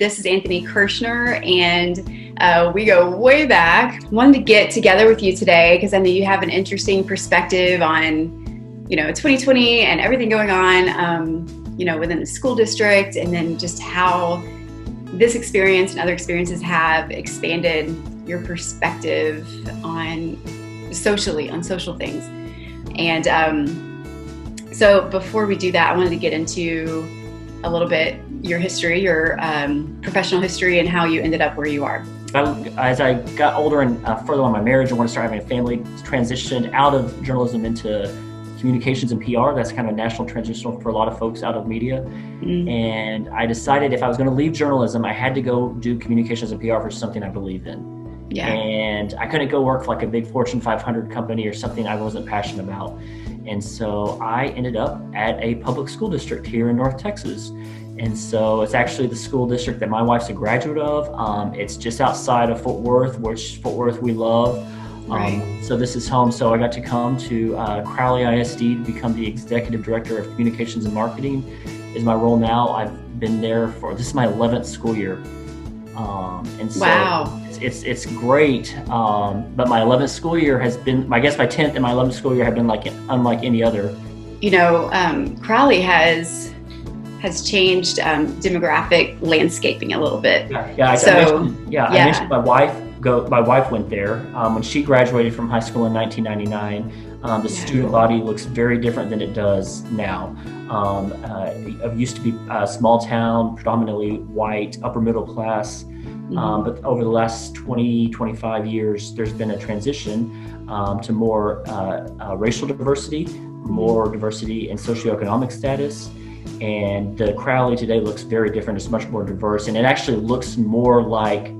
This is Anthony Kirshner, and we go way back. Wanted to get together with you today because I know you have an interesting perspective on, 2020 and everything going on, within the school district, and then just how this experience and other experiences have expanded your perspective on social things. And so before we do that, I wanted to get into a little bit your history, your professional history, and how you ended up where you are. As I got older and further on my marriage, I wanted to start having a family, transitioned out of journalism into communications and PR. That's kind of a national transition for a lot of folks out of media. Mm-hmm. And I decided if I was going to leave journalism, I had to go do communications and PR for something I believed in. Yeah. And I couldn't go work for like a big Fortune 500 company or something I wasn't passionate about. And so I ended up at a public school district here in North Texas. And so it's actually the school district that my wife's a graduate of. It's just outside of Fort Worth, which Fort Worth we love. Right. So this is home. So I got to come to Crowley ISD to become the executive director of communications and marketing is my role now. I've been there this is my 11th school year. And so wow. It's great. But my 11th school year has been, I guess my 10th and my 11th school year have been unlike any other. Crowley has changed demographic landscaping a little bit. I mentioned my wife went there when she graduated from high school in 1999. The student body looks very different than it does now. It used to be a small town, predominantly white, upper middle class. Mm-hmm. But over the last 25 years, there's been a transition to more racial diversity, more diversity in socioeconomic status. And the Crowley today looks very different. It's much more diverse, and it actually looks more like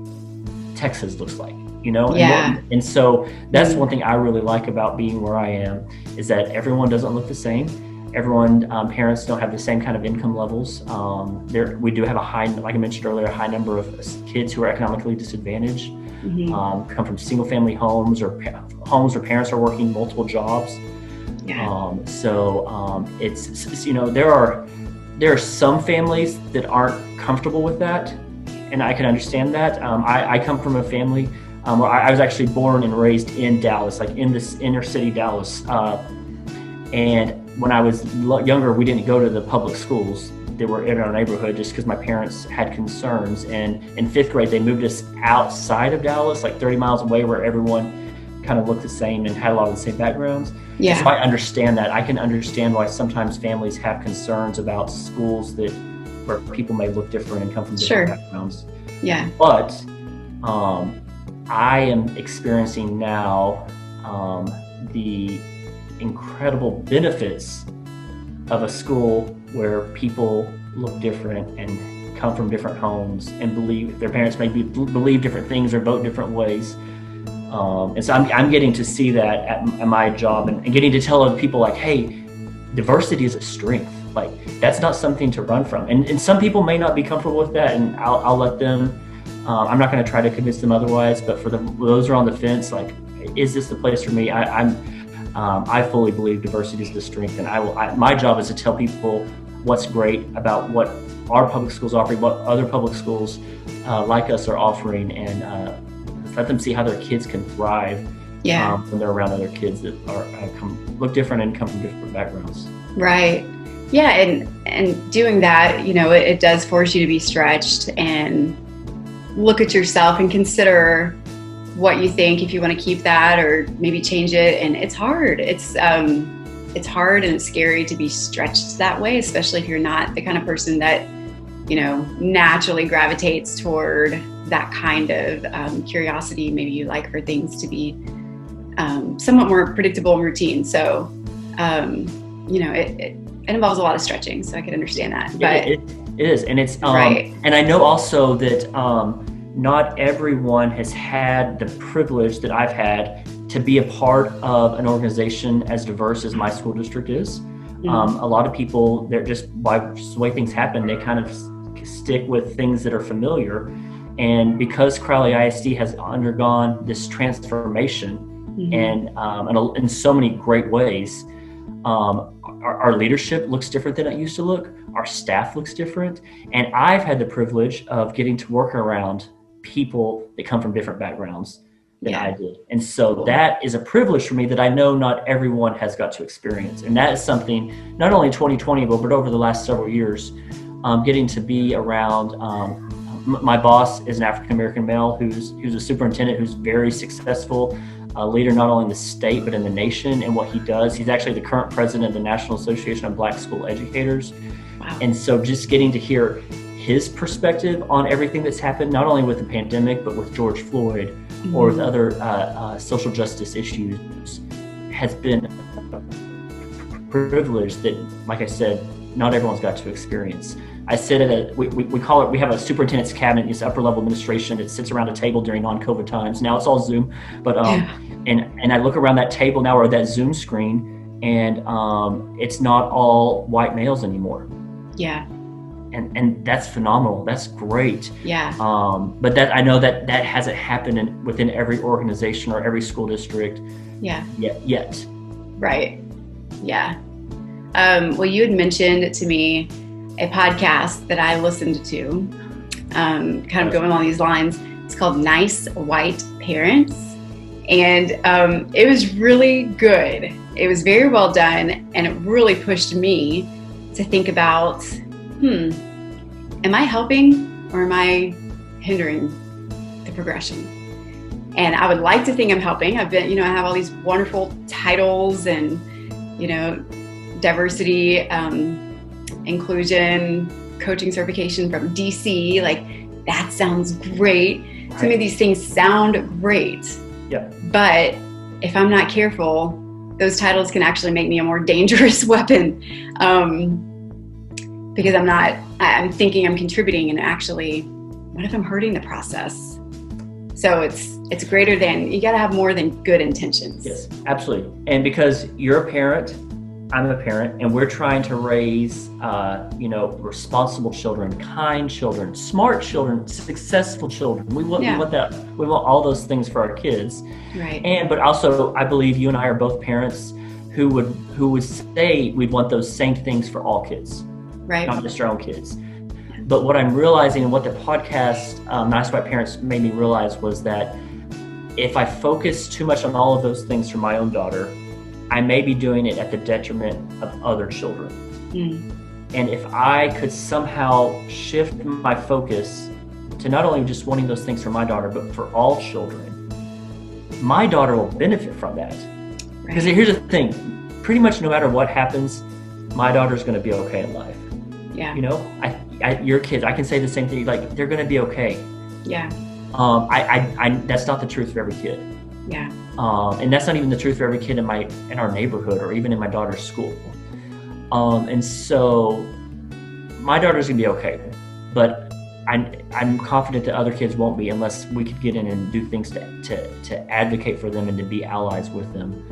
Texas looks like, And so that's one thing I really like about being where I am is that everyone doesn't look the same. Everyone, parents don't have the same kind of income levels. We do have like I mentioned earlier, a high number of kids who are economically disadvantaged, come from single family homes or homes where parents are working multiple jobs. Yeah. It's there are some families that aren't comfortable with that, and I can understand that. I come from a family where I was actually born and raised in Dallas, like in this inner city Dallas. And when I was younger, we didn't go to the public schools that were in our neighborhood just because my parents had concerns. And in 5th grade, they moved us outside of Dallas, like 30 miles away, where everyone kind of looked the same and had a lot of the same backgrounds. Yeah. So I understand that. I can understand why sometimes families have concerns about schools where people may look different and come from different backgrounds. Yeah. But I am experiencing now the incredible benefits of a school where people look different and come from different homes and believe their parents may believe different things or vote different ways. And so I'm getting to see that at my job and getting to tell other people like, hey, diversity is a strength. Like that's not something to run from. And some people may not be comfortable with that, and I'll let them. I'm not going to try to convince them otherwise. But for those who are on the fence, like, is this the place for me? I fully believe diversity is the strength, and my job is to tell people what's great about what our public schools are offering, what other public schools like us are offering, and let them see how their kids can thrive when they're around other kids that look different and come from different backgrounds. Right. Yeah, and doing that, it does force you to be stretched and look at yourself and consider what you think, if you want to keep that or maybe change it. And it's hard. It's hard and it's scary to be stretched that way, especially if you're not the kind of person that, naturally gravitates toward that kind of curiosity. Maybe you like for things to be somewhat more predictable and routine. So, it involves a lot of stretching, so I can understand that. But it is, and it's right. And I know also that not everyone has had the privilege that I've had to be a part of an organization as diverse as my school district is. Mm-hmm. A lot of people, they're just by the way things happen, they kind of stick with things that are familiar. And because Crowley ISD has undergone this transformation, mm-hmm. and in so many great ways, our leadership looks different than it used to look. Our staff looks different. And I've had the privilege of getting to work around people that come from different backgrounds than I did. And so that is a privilege for me that I know not everyone has got to experience. And that is something, not only in 2020, but over the last several years, getting to be around. My boss is an African-American male who's a superintendent who's very successful, leader not only in the state, but in the nation and what he does. He's actually the current president of the National Association of Black School Educators. Wow. And so just getting to hear his perspective on everything that's happened, not only with the pandemic, but with George Floyd or with other social justice issues, has been a privilege that, like I said, not everyone's got to experience. I sit at we call it, we have a superintendent's cabinet, it's upper level administration that sits around a table during non-COVID times. Now it's all Zoom, but and I look around that table now or that Zoom screen, and it's not all white males anymore. Yeah. And that's phenomenal. That's great. Yeah. But that, I know that hasn't happened within every organization or every school district. Yeah. Yet. Right. Yeah. Well, you had mentioned to me a podcast that I listened to, kind of going along these lines. It's called Nice White Parents. And it was really good. It was very well done. And it really pushed me to think about, am I helping or am I hindering the progression? And I would like to think I'm helping. I've been, I have all these wonderful titles and, diversity, inclusion, coaching certification from DC. Like, that sounds great. Right. Some of these things sound great. Yeah. But if I'm not careful, those titles can actually make me a more dangerous weapon. Because I'm thinking I'm contributing, and actually, what if I'm hurting the process? So it's greater than, you got to have more than good intentions. Yes, absolutely. And because you're a parent, I'm a parent, and we're trying to raise, responsible children, kind children, smart children, successful children. We want that. We want all those things for our kids. Right. But also, I believe you and I are both parents who would say we'd want those same things for all kids. Right. Not just our own kids. But what I'm realizing, and what the podcast Nice White Parents made me realize, was that if I focus too much on all of those things for my own daughter, I may be doing it at the detriment of other children. And if I could somehow shift my focus to not only just wanting those things for my daughter, but for all children, my daughter will benefit from that. Right. Because here's the thing, pretty much no matter what happens, my daughter's going to be okay in life. Yeah. Your kids, I can say the same thing, like, they're going to be okay. Yeah. That's not the truth for every kid. Yeah. And that's not even the truth for every kid in our neighborhood or even in my daughter's school. And so my daughter's gonna be okay, but I'm confident that other kids won't be, unless we could get in and do things to advocate for them and to be allies with them.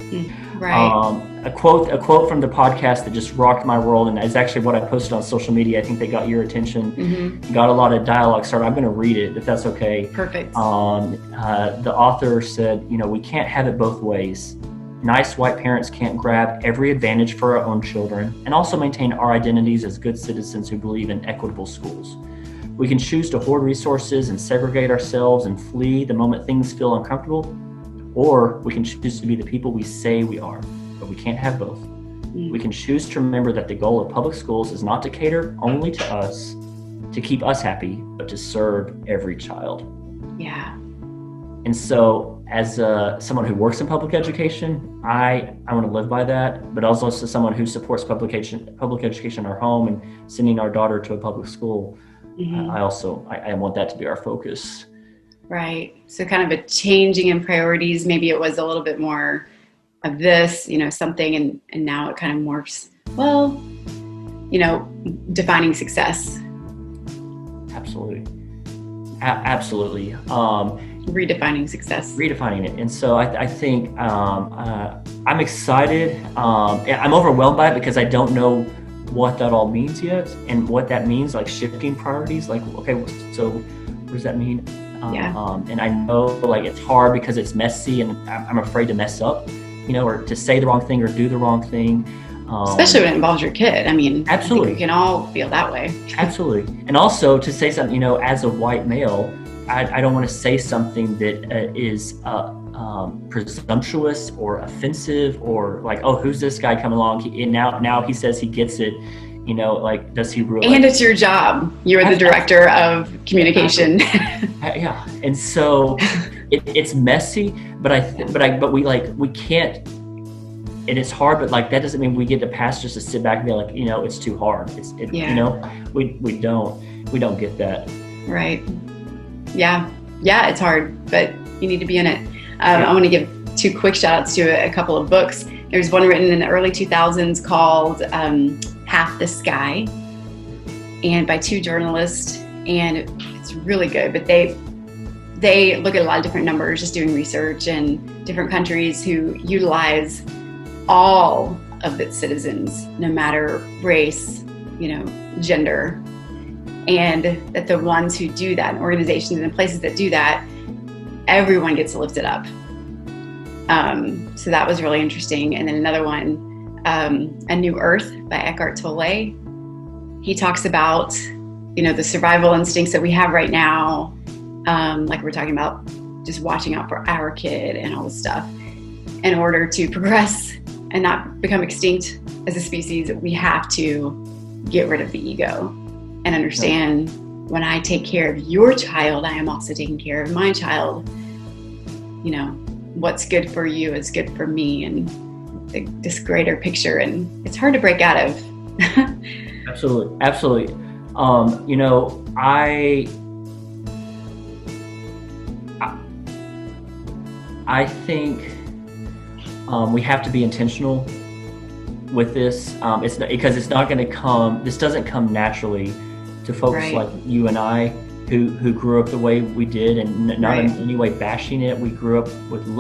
Right. A quote from the podcast that just rocked my world, and is actually what I posted on social media. I think they got your attention, got a lot of dialogue started. I'm going to read it if that's okay. Perfect. The author said, we can't have it both ways. Nice white parents can't grab every advantage for our own children and also maintain our identities as good citizens who believe in equitable schools. We can choose to hoard resources and segregate ourselves and flee the moment things feel uncomfortable, or we can choose to be the people we say we are, but we can't have both. We can choose to remember that the goal of public schools is not to cater only to us, to keep us happy, but to serve every child. Yeah. And so as someone who works in public education, I want to live by that, but also as someone who supports public education in our home and sending our daughter to a public school, I want that to be our focus. Right. So kind of a changing in priorities. Maybe it was a little bit more of this, something, and now it kind of morphs. Well, defining success. Absolutely. Absolutely. Redefining success. Redefining it. And so I think I'm excited. I'm overwhelmed by it because I don't know what that all means yet, and what that means, like shifting priorities. Like, okay, so what does that mean? And I know, like, it's hard because it's messy, and I'm afraid to mess up, or to say the wrong thing or do the wrong thing. Especially when it involves your kid. I mean, absolutely. I think we can all feel that way. Absolutely. And also to say something, you know, as a white male, I don't want to say something that is presumptuous or offensive or like, oh, who's this guy coming along? And now he says he gets it. You know, like, does he really? And it's your job. You're the director of communication. Yeah. And so it's messy, but we can't, and it's hard, but like, that doesn't mean we get to pass just to sit back and be like, you know, it's too hard. You know, we don't get that. Right. Yeah. Yeah. It's hard, but you need to be in it. I want to give 2 quick shout outs to a couple of books. There's one written in the early 2000s called Half the Sky, and by 2 journalists, and it's really good, but they look at a lot of different numbers, just doing research, and different countries who utilize all of its citizens, no matter race, you know, gender, and that the ones who do that, and organizations and places that do that, everyone gets lifted up. So that was really interesting. And then another one, A New Earth by Eckhart Tolle. He talks about, you know, the survival instincts that we have right now, like we're talking about, just watching out for our kid and all this stuff. In order to progress and not become extinct as a species, we have to get rid of the ego and understand, when I take care of your child, I am also taking care of my child. You know, what's good for you is good for me, and this greater picture, and it's hard to break out of. Absolutely. You know, I think we have to be intentional with this. It's not, because it's not going to come. This doesn't come naturally to folks like you and I, who grew up the way we did, and not in any way bashing it. We grew up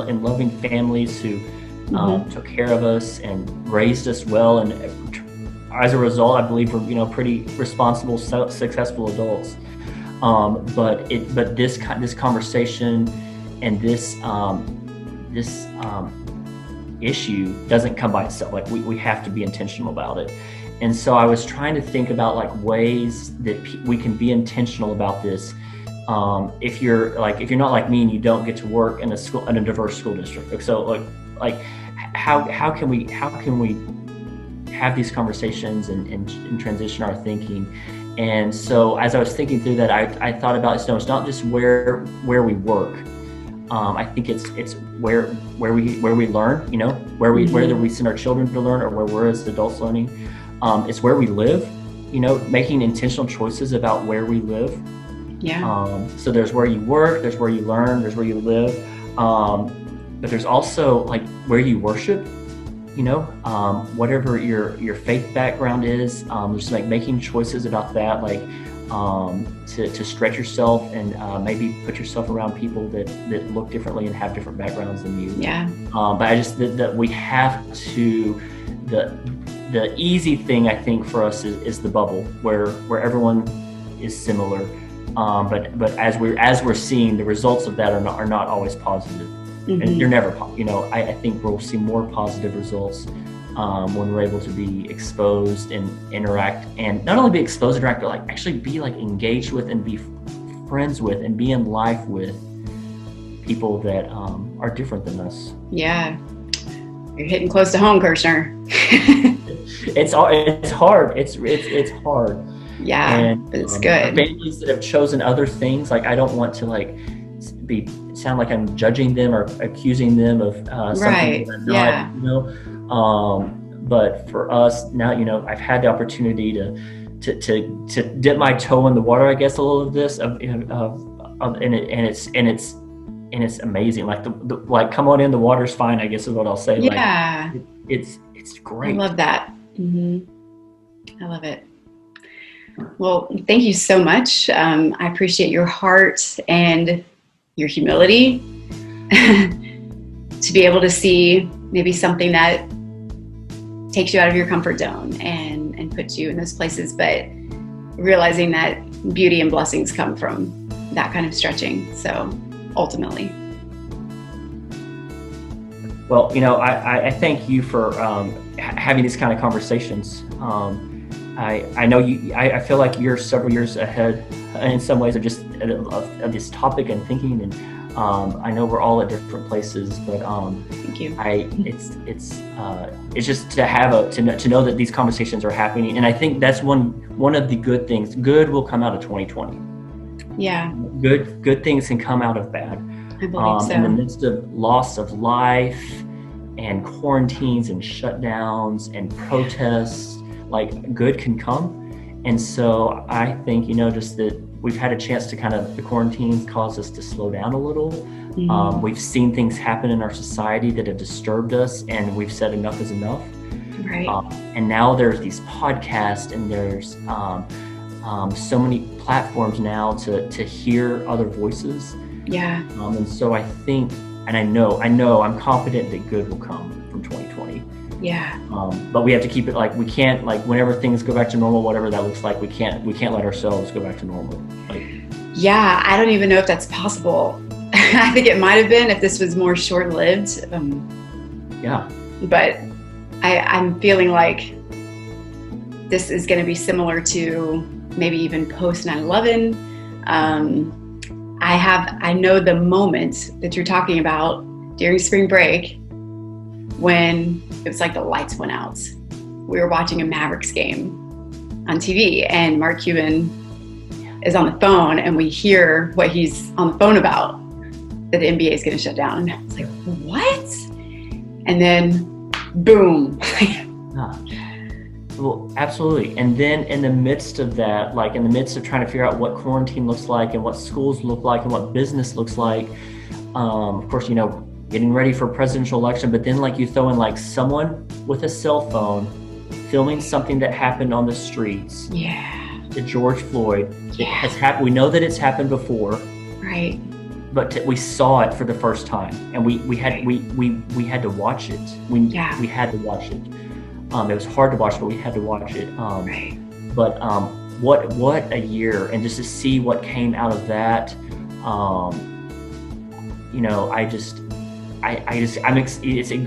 in loving families who took care of us and raised us well, and as a result, I believe we're, you know, pretty responsible, successful adults. But this conversation and this issue doesn't come by itself. Like, we have to be intentional about it. And so I was trying to think about like ways that we can be intentional about this. If you're not like me and you don't get to work in a diverse school district, so like how can we have these conversations and transition our thinking? And so as I was thinking through that, I thought about, no, it's not just where we work. I think it's where we learn, you know, whether we send our children to learn or where we're as adults learning. It's where we live, you know, making intentional choices about where we live. Yeah. So there's where you work, there's where you learn, there's where you live. But there's also like where you worship, you know, whatever your faith background is, just like making choices about that, like to stretch yourself and maybe put yourself around people that look differently and have different backgrounds than you. Yeah. But I just that we have to the easy thing, I think, for us is the bubble where everyone is similar. But as we're seeing, the results of that are not always positive. And you're never, you know, I think we'll see more positive results when we're able to be exposed and interact, and not only be exposed and interact, but like actually be like engaged with and be friends with and be in life with people that are different than us. Yeah. You're hitting close to home, Kirshner. It's hard. It's hard. Yeah, and, it's good. Families that have chosen other things, like I don't want to like sound like I'm judging them or accusing them of something that I'm not, you know. But for us now, you know, I've had the opportunity to dip my toe in the water, I guess, a little of this, and it's amazing. Like like come on in, the water's fine, I guess is what I'll say. Yeah, like, it's great. I love that. I love it. Well, thank you so much. I appreciate your heart and your humility to be able to see maybe something that takes you out of your comfort zone and puts you in those places, but realizing that beauty and blessings come from that kind of stretching. So ultimately. Well, I thank you for having these kind of conversations. I know you. I feel like you're several years ahead in some ways of just of this topic and thinking, and I know we're all at different places, but thank you. It's just to know that these conversations are happening, and I think that's one of the good things. Good will come out of 2020. Yeah. Good things can come out of bad. I believe so. In the midst of loss of life and quarantines and shutdowns and protests, like good can come. And so I think, just that we've had a chance to the quarantine caused us to slow down a little. Mm-hmm. We've seen things happen in our society that have disturbed us, and we've said enough is enough. Right. And now there's these podcasts, and there's so many platforms now to hear other voices. Yeah. And so I think, and I know, I'm confident that good will come from 2020. Yeah. But we have to keep it we can't, whenever things go back to normal, whatever that looks like, we can't let ourselves go back to normal. Yeah, I don't even know if that's possible. I think it might have been if this was more short-lived. Yeah. But I'm feeling like this is going to be similar to maybe even post 9/11. I know the moment that you're talking about during spring break when it was like the lights went out. We were watching a Mavericks game on TV, and Mark Cuban is on the phone, and we hear what he's on the phone about, that the NBA is going to shut down. It's like, what? And then, boom. Well, absolutely. And then in the midst of that, in the midst of trying to figure out what quarantine looks like and what schools look like and what business looks like, of course, getting ready for a presidential election, but then you throw in someone with a cell phone filming something that happened on the streets. Yeah. To George Floyd. Yeah. It has happened. We know that it's happened before. Right. But we saw it for the first time, and we had to watch it. We had to watch it. It was hard to watch, but we had to watch it. Right. But what a year, and just to see what came out of that,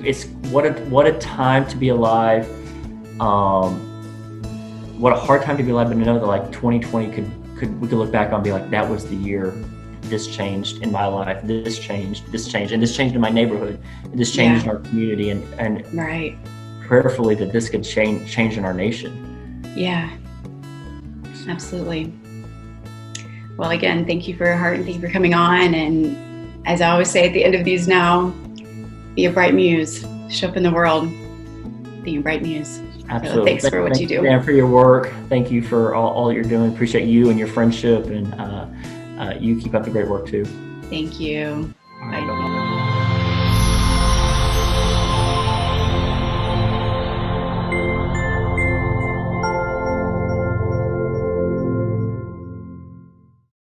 it's what a time to be alive. What a hard time to be alive, but to know that 2020 we could look back on and be like, that was the year this changed in my life, this changed, and this changed in my neighborhood, and this changed in our community, and right. prayerfully that this could change in our nation. Yeah, absolutely. Well, again, thank you for your heart, and thank you for coming on. And as I always say at the end of these now, be a bright muse. Show up in the world being a bright muse. Absolutely. So thanks for what you do. And for your work. Thank you for all you're doing. Appreciate you and your friendship, and you keep up the great work too. Thank you. All right. Bye.